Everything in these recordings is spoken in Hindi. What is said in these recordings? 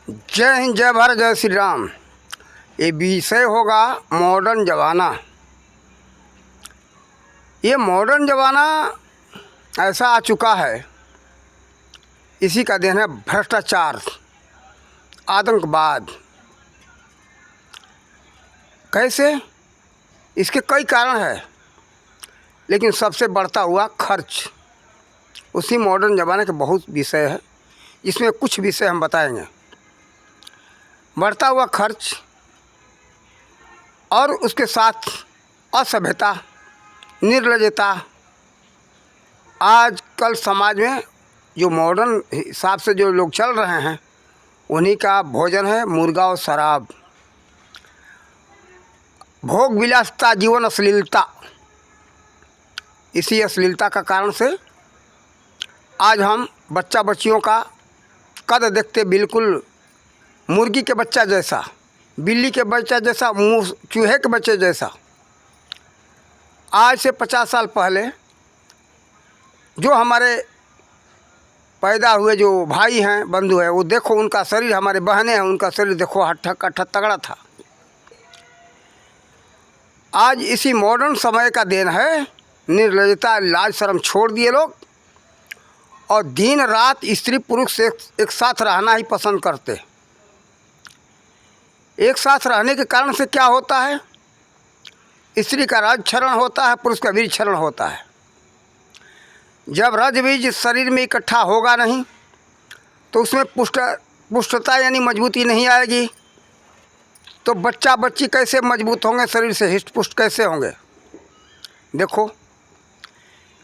जय हिंद, जय भारत, जय श्री राम। ये विषय होगा मॉडर्न ज़माना। ये मॉडर्न ज़माना ऐसा आ चुका है, इसी का देन है भ्रष्टाचार, आतंकवाद। कैसे? इसके कई कारण हैं, लेकिन सबसे बढ़ता हुआ खर्च। उसी मॉडर्न ज़माने के बहुत विषय है, इसमें कुछ विषय हम बताएंगे। बढ़ता हुआ खर्च और उसके साथ असभ्यता, निर्लज्जता। आजकल समाज में जो मॉडर्न हिसाब से जो लोग चल रहे हैं, उन्हीं का भोजन है मुर्गा और शराब। भोग विलासता, जीवन अश्लीलता। इसी अश्लीलता का कारण से आज हम बच्चा बच्चियों का कद देखते बिल्कुल मुर्गी के बच्चा जैसा, बिल्ली के बच्चा जैसा, मुँह चूहे के बच्चे जैसा। आज से 50 साल पहले जो हमारे पैदा हुए जो भाई हैं, बंधु हैं, वो देखो उनका शरीर, हमारे बहनें हैं, उनका शरीर देखो हट्ठा कट्ठा तगड़ा था। आज इसी मॉडर्न समय का देन है, निर्लज्जता, लाज शर्म छोड़ दिए लोग और दिन रात स्त्री पुरुष से एक साथ रहना ही पसंद करते। एक साथ रहने के कारण से क्या होता है? स्त्री का रज क्षरण होता है, पुरुष का वीर क्षरण होता है। जब रज बीज शरीर में इकट्ठा होगा नहीं तो उसमें पुष्टता यानी मजबूती नहीं आएगी। तो बच्चा बच्ची कैसे मजबूत होंगे, शरीर से हिष्ट पुष्ट कैसे होंगे? देखो,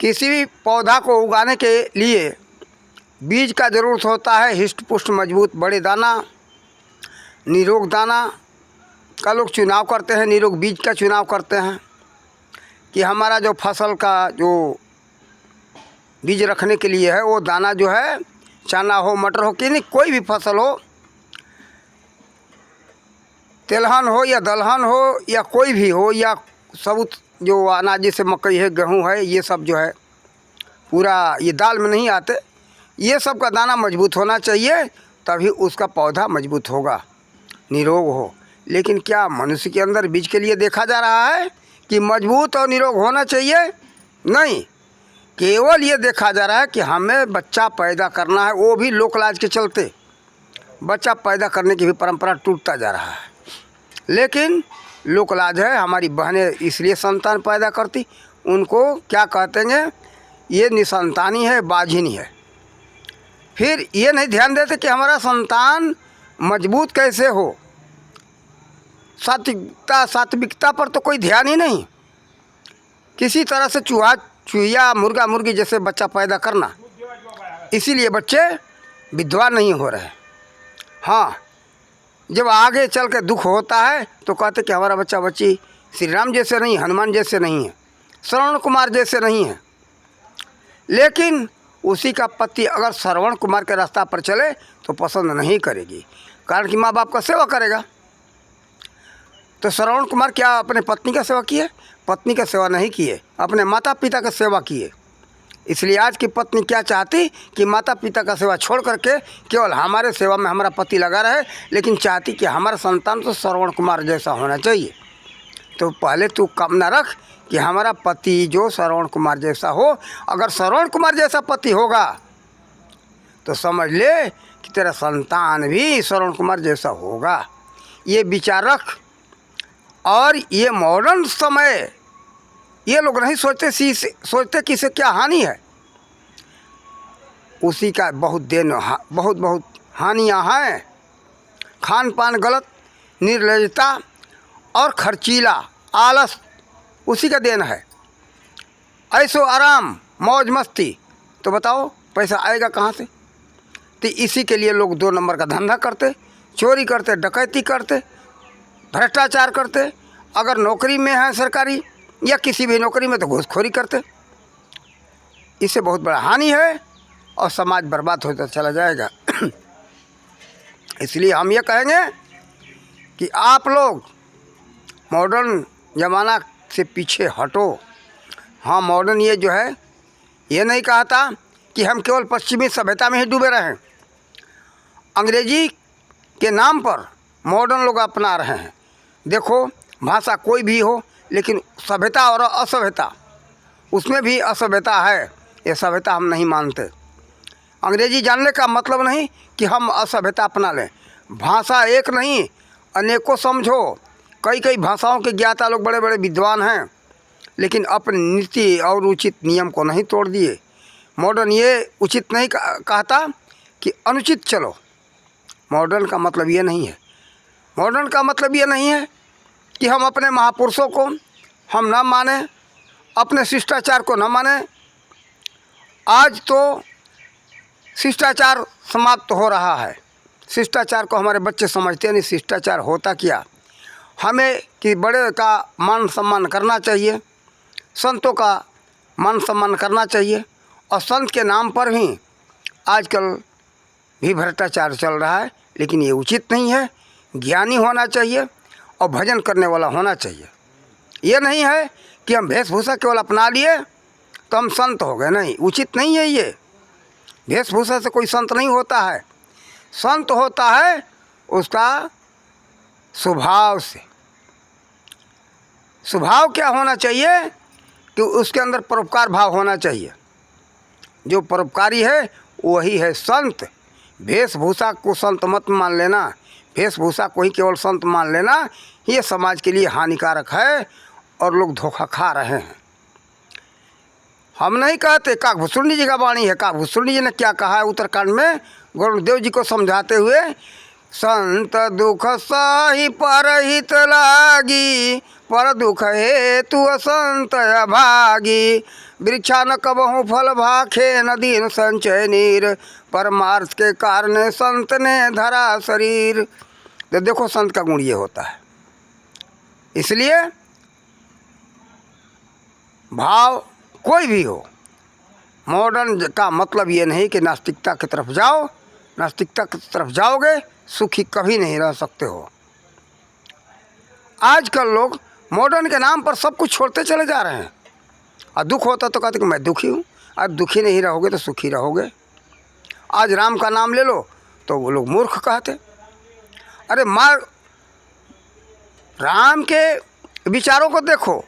किसी भी पौधा को उगाने के लिए बीज का ज़रूरत होता है, हिष्ट पुष्ट मजबूत बड़े दाना, निरोग दाना का लोग चुनाव करते हैं, निरोग बीज का चुनाव करते हैं कि हमारा जो फसल का जो बीज रखने के लिए है वो दाना जो है, चना हो, मटर हो, कि नहीं कोई भी फसल हो, तिलहन हो या दलहन हो या कोई भी हो, या सबूत जो अनाज जैसे मकई है, गेहूँ है, ये सब जो है पूरा ये दाल में नहीं आते, ये सब का दाना मजबूत होना चाहिए, तभी उसका पौधा मजबूत होगा, निरोग हो। लेकिन क्या मनुष्य के अंदर बीज के लिए देखा जा रहा है कि मजबूत और निरोग होना चाहिए? नहीं, केवल ये देखा जा रहा है कि हमें बच्चा पैदा करना है, वो भी लोक लाज के चलते बच्चा पैदा करने की भी परंपरा टूटता जा रहा है। लेकिन लोक लाज है, हमारी बहनें इसलिए संतान पैदा करती, उनको क्या कहते हैं, ये निसंतानी है, बाझिनी है। फिर ये नहीं ध्यान देते कि हमारा संतान मजबूत कैसे हो। सात्विकता पर तो कोई ध्यान ही नहीं। किसी तरह से चूहिया, मुर्गा मुर्गी जैसे बच्चा पैदा करना, इसीलिए बच्चे विद्वान नहीं हो रहे। हाँ, जब आगे चल के दुख होता है तो कहते कि हमारा बच्चा बच्ची श्री राम जैसे नहीं, हनुमान जैसे नहीं है, श्रवण कुमार जैसे नहीं है। लेकिन उसी का पति अगर श्रवण कुमार के रास्ता पर चले तो पसंद नहीं करेगी, कारण कि माँ बाप का सेवा करेगा। तो श्रवण कुमार क्या अपने पत्नी का सेवा किए? पत्नी का सेवा नहीं किए, अपने माता पिता का सेवा किए। इसलिए आज की पत्नी क्या चाहती कि माता पिता का सेवा छोड़ करके केवल हमारे सेवा में हमारा पति लगा रहे, लेकिन चाहती कि हमारा संतान तो श्रवण कुमार जैसा होना चाहिए। तो पहले तू कामना रख कि हमारा पति जो श्रवण कुमार जैसा हो। अगर श्रवण कुमार जैसा पति होगा तो समझ ले कि तेरा संतान भी श्रवण कुमार जैसा होगा। ये विचार रख। और ये मॉडर्न समय ये लोग नहीं सोचते कि इसे क्या हानि है। उसी का बहुत हानियाँ हैं। खान पान गलत, निर्लज्जता और खर्चीला, आलस, उसी का देन है। ऐसो आराम, मौज मस्ती, तो बताओ पैसा आएगा कहाँ से? तो इसी के लिए लोग 2 नंबर का धंधा करते, चोरी करते, डकैती करते, भ्रष्टाचार करते। अगर नौकरी में है सरकारी या किसी भी नौकरी में तो घूसखोरी करते। इससे बहुत बड़ा हानि है और समाज बर्बाद होता चला जाएगा। इसलिए हम ये कहेंगे कि आप लोग मॉडर्न ज़माना से पीछे हटो। हाँ, मॉडर्न ये जो है, ये नहीं कहा था कि हम केवल पश्चिमी सभ्यता में ही डूबे रहें। अंग्रेजी के नाम पर मॉडर्न लोग अपना रहे हैं। देखो, भाषा कोई भी हो, लेकिन सभ्यता और असभ्यता, उसमें भी असभ्यता है। ये सभ्यता हम नहीं मानते। अंग्रेजी जानने का मतलब नहीं कि हम असभ्यता अपना लें। भाषा एक नहीं, अनेकों समझो। कई कई भाषाओं के ज्ञाता लोग बड़े बड़े विद्वान हैं, लेकिन अपनी नीति और उचित नियम को नहीं तोड़ दिए। मॉडर्न ये उचित नहीं कहता कि अनुचित चलो। मॉडर्न का मतलब ये नहीं है। मॉडर्न का मतलब ये नहीं है कि हम अपने महापुरुषों को हम न माने, अपने शिष्टाचार को न माने। आज तो शिष्टाचार समाप्त हो रहा है। शिष्टाचार को हमारे बच्चे समझते नहीं। शिष्टाचार होता क्या? हमें कि बड़े का मान सम्मान करना चाहिए, संतों का मान सम्मान करना चाहिए, और संत के नाम पर ही आजकल भी भ्रष्टाचार चल रहा है, लेकिन ये उचित नहीं है। ज्ञानी होना चाहिए और भजन करने वाला होना चाहिए। ये नहीं है कि हम वेशभूषा केवल अपना लिए तो हम संत हो गए, नहीं, उचित नहीं है। ये वेशभूषा से कोई संत नहीं होता है। संत होता है उसका स्वभाव से। स्वभाव क्या होना चाहिए कि उसके अंदर परोपकार भाव होना चाहिए। जो परोपकारी है वही है संत। वेशभूषा को संत मत मान लेना, वेशभूषा को ही केवल संत मान लेना, ये समाज के लिए हानिकारक है और लोग धोखा खा रहे हैं। हम नहीं कहते, काकभूषुंडी जी का वाणी है। काकभूषुंडी जी ने क्या कहा है उत्तराखंड में गुरुदेव जी को समझाते हुए, संत दुख सही परहित लागी, पर दुख हेतु असंत अभागी, वृक्षा न कबहु फल भाखे, न दीन संचय नीर, परमार्थ के कारण संत ने धरा शरीर। तो देखो, संत का गुण ये होता है। इसलिए भाव कोई भी हो, मॉडर्न का मतलब ये नहीं कि नास्तिकता की तरफ जाओ। नास्तिकता की तरफ जाओगे सुखी कभी नहीं रह सकते हो। आजकल लोग मॉडर्न के नाम पर सब कुछ छोड़ते चले जा रहे हैं, और दुख होता तो कहते कि मैं दुखी हूँ। और दुखी नहीं रहोगे तो सुखी रहोगे। आज राम का नाम ले लो तो वो लोग मूर्ख कहते। अरे राम के विचारों को देखो।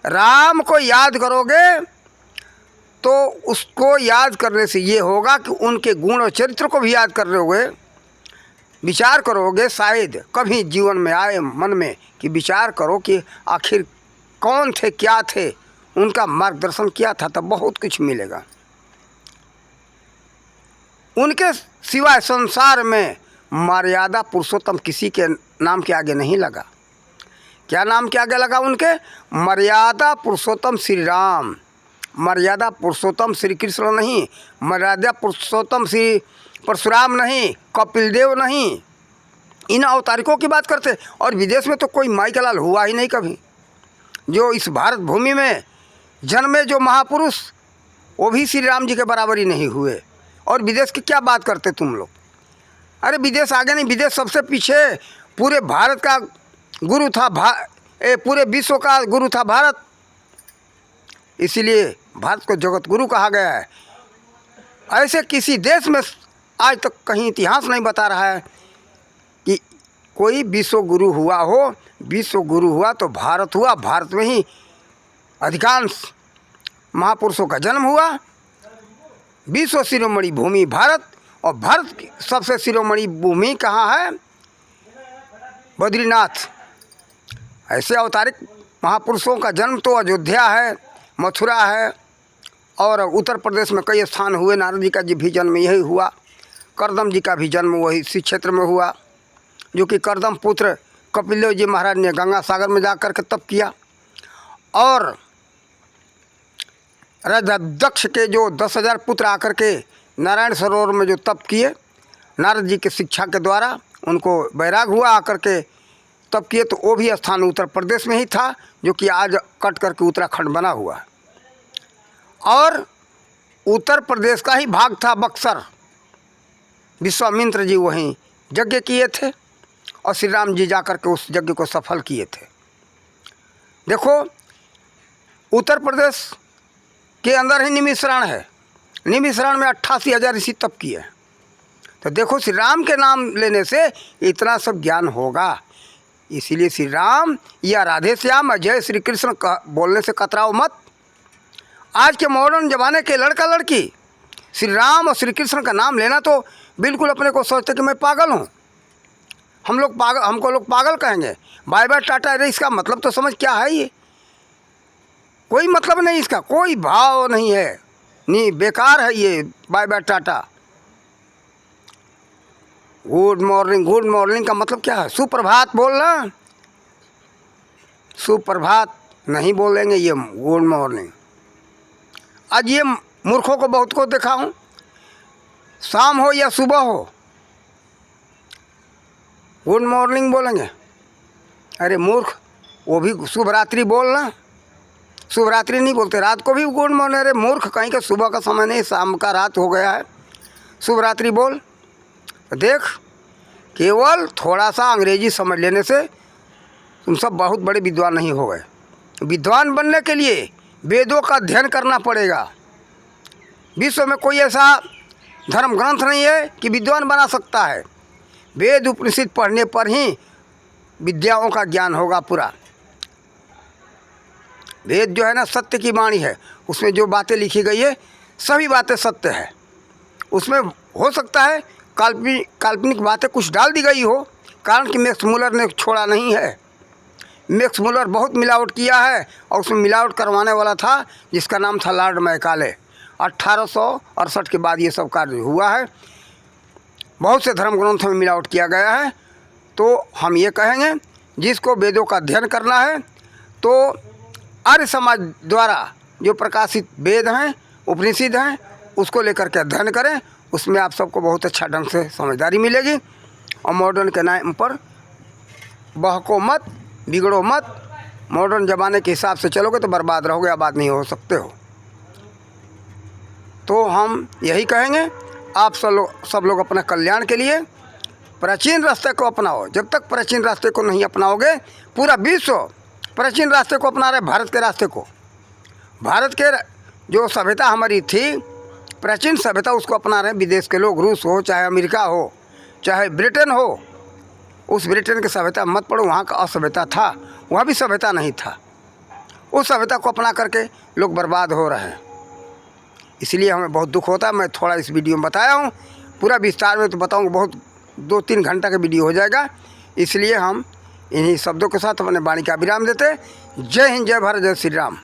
राम को याद करोगे तो उसको याद करने से ये होगा कि उनके गुण और चरित्र को भी याद कर रहोगे, विचार करोगे। शायद कभी जीवन में आए मन में कि विचार करो कि आखिर कौन थे, क्या थे, उनका मार्गदर्शन क्या था, तब बहुत कुछ मिलेगा। उनके सिवाय संसार में मर्यादा पुरुषोत्तम किसी के नाम के आगे नहीं लगा। क्या नाम के आगे लगा उनके? मर्यादा पुरुषोत्तम श्री राम। मर्यादा पुरुषोत्तम श्री कृष्ण नहीं, मर्यादा पुरुषोत्तम श्री परशुराम नहीं, कपिल देव नहीं। इन अवतारिकों की बात करते। और विदेश में तो कोई माई का लाल हुआ ही नहीं कभी। जो इस भारत भूमि में जन्मे जो महापुरुष, वो भी श्री राम जी के बराबर ही नहीं हुए। और विदेश की क्या बात करते तुम लोग? अरे विदेश आगे नहीं, विदेश सबसे पीछे। पूरे भारत का गुरु था, पूरे विश्व का गुरु था भारत। इसीलिए भारत को जगत गुरु कहा गया है। ऐसे किसी देश में आज तक कहीं इतिहास नहीं बता रहा है कि कोई विश्व गुरु हुआ हो। विश्व गुरु हुआ तो भारत हुआ। भारत में ही अधिकांश महापुरुषों का जन्म हुआ। विश्व शिरोमणि भूमि भारत, और भारत की सबसे शिरोमणि भूमि कहाँ है? बद्रीनाथ। ऐसे अवतारिक महापुरुषों का जन्म तो अयोध्या है, मथुरा है, और उत्तर प्रदेश में कई स्थान हुए। नारद जी का भी जन्म यही हुआ। करदम जी का भी जन्म वही इसी क्षेत्र में हुआ, जो कि करदम पुत्र कपिलदेव जी महाराज ने गंगा सागर में जा कर के तप किया। और राजा दक्ष के जो 10,000 पुत्र आकर के नारायण सरोवर में जो तप किए, नारद जी के शिक्षा के द्वारा उनको वैराग हुआ आकर के तप किए, तो वो भी स्थान उत्तर प्रदेश में ही था, जो कि आज कट करके उत्तराखंड बना हुआ है। और उत्तर प्रदेश का ही भाग था बक्सर। विश्वामित्र जी वहीं यज्ञ किए थे, और श्री राम जी जाकर के उस यज्ञ को सफल किए थे। देखो, उत्तर प्रदेश के अंदर ही निमिषरण है। निमिषरण में 88,000 ऋषि तप किए। तो देखो श्री राम के नाम लेने से इतना सब ज्ञान होगा। इसीलिए श्री राम या राधे श्याम जय श्री कृष्ण बोलने से कतराओ मत। आज के मॉडर्न ज़माने के लड़का लड़की श्री राम और श्री कृष्ण का नाम लेना तो बिल्कुल अपने को सोचते कि मैं पागल हूँ। हमको लोग पागल कहेंगे। बाय बाय टाटा, अरे इसका मतलब तो समझ क्या है ये? कोई मतलब नहीं, इसका कोई भाव नहीं है, नहीं, बेकार है ये bye bye tata. Good morning का मतलब क्या है? सुप्रभात बोलना, सुप्रभात नहीं बोलेंगे, ये गुड मॉर्निंग। आज ये मूर्खों को बहुत को देखा हूँ, शाम हो या सुबह हो गुड मॉर्निंग बोलेंगे। अरे मूर्ख, वो भी शुभ रात्रि बोलना, शुभ रात्रि नहीं बोलते, रात को भी गुड मॉर्निंग। अरे मूर्ख, कहीं का सुबह का समय नहीं, शाम का रात हो गया है, शुभ रात्रि बोल। देख, केवल थोड़ा सा अंग्रेजी समझ लेने से तुम सब बहुत बड़े विद्वान नहीं हो गए। विद्वान बनने के लिए वेदों का अध्ययन करना पड़ेगा। विश्व में कोई ऐसा धर्म ग्रंथ नहीं है कि विद्वान बना सकता है। वेद उपनिषद पढ़ने पर ही विद्याओं का ज्ञान होगा पूरा। वेद जो है ना, सत्य की वाणी है। उसमें जो बातें लिखी गई है सभी बातें सत्य है। उसमें हो सकता है काल्पनिक बातें कुछ डाल दी गई हो, कारण कि मैक्स मुलर ने छोड़ा नहीं है। मैक्स मुलर बहुत मिलावट किया है और उसमें मिलावट करवाने वाला था जिसका नाम था लॉर्ड मैकाले। 1868 के बाद ये सब कार्य हुआ है। बहुत से धर्म ग्रंथों में मिलावट किया गया है। तो हम ये कहेंगे, जिसको वेदों का अध्ययन करना है तो आर्य समाज द्वारा जो प्रकाशित वेद हैं, उपनिषद हैं, उसको लेकर के अध्ययन करें। उसमें आप सबको बहुत अच्छा ढंग से समझदारी मिलेगी। और मॉडर्न के नाम पर बहको मत, बिगड़ो मत। मॉडर्न ज़माने के हिसाब से चलोगे तो बर्बाद रहोगे, आबाद नहीं हो सकते हो। तो हम यही कहेंगे, आप सब लोग अपने कल्याण के लिए प्राचीन रास्ते को अपनाओ। जब तक प्राचीन रास्ते को नहीं अपनाओगे, पूरा विश्व प्राचीन रास्ते को अपना रहे, भारत के रास्ते को। भारत के जो सभ्यता हमारी थी, प्राचीन सभ्यता, उसको अपना रहे विदेश के लोग। रूस हो, चाहे अमेरिका हो, चाहे ब्रिटेन हो। उस ब्रिटेन की सभ्यता मत पढ़ो, वहाँ का असभ्यता था, वहाँ भी सभ्यता नहीं था। उस सभ्यता को अपना करके लोग बर्बाद हो रहे हैं। इसलिए हमें बहुत दुख होता है। मैं थोड़ा इस वीडियो में बताया हूँ, पूरा विस्तार में तो बताऊँगा, बहुत 2-3 घंटा का वीडियो हो जाएगा। इसलिए हम इन्हीं शब्दों के साथ अपने वाणी का विराम देते। जय हिंद, जय भारत, जय श्री राम।